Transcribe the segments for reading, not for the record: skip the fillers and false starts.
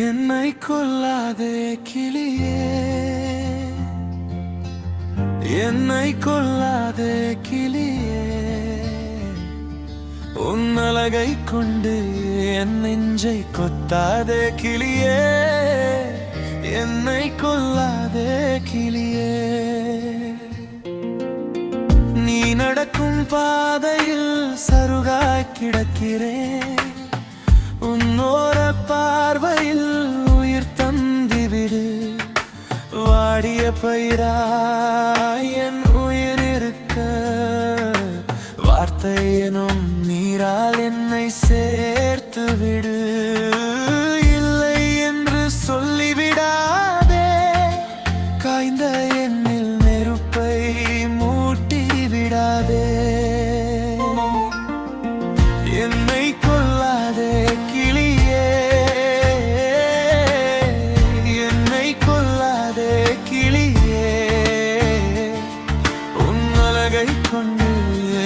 என்னை கொல்லாதே கிளியே, என்னை கொல்லாதே கிளியே, உன் அழகை கொண்டு என் நெஞ்சை கொத்தாதே கிளியே, என்னை கொல்லாதே கிளியே. நீ நடக்கும் பாதையில் சருகாய் கிடக்கிறேன், உன்னோர பார்வையில் உயிர் தந்துவிடு. வாடிய பயிராய் என் உயிர் இருக்க, வார்த்தை எனும் நீரால் என்னை சேர்த்து விடு. இல்லை என்று சொல்லிவிடாதே, காய்ந்த என்னில் நெருப்பை மூட்டி விடாதே. என்னை கொல்லாதே கிளியே, என்னை கொல்லாதே கிளியே, உன் அழகை கொண்டு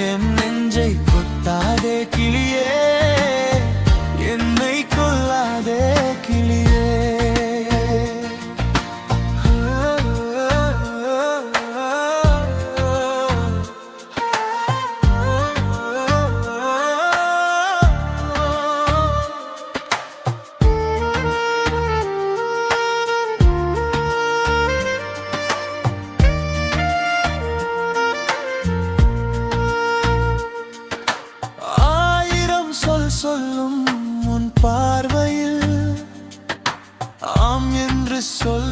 என் நெஞ்சை கொத்தாதே கிளியே, என்னை கொல்லாதே கிளியே. சொல்லும் உன் பார்வையில் ஆம் என்று சொல்,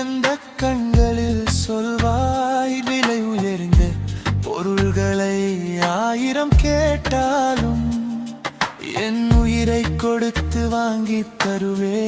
எந்த கண்களில் சொல்வாய். விலை உயர்ந்த பொருள்களை 1000 கேட்டாலும் என் உயிரை கொடுத்து வாங்கி தருவே.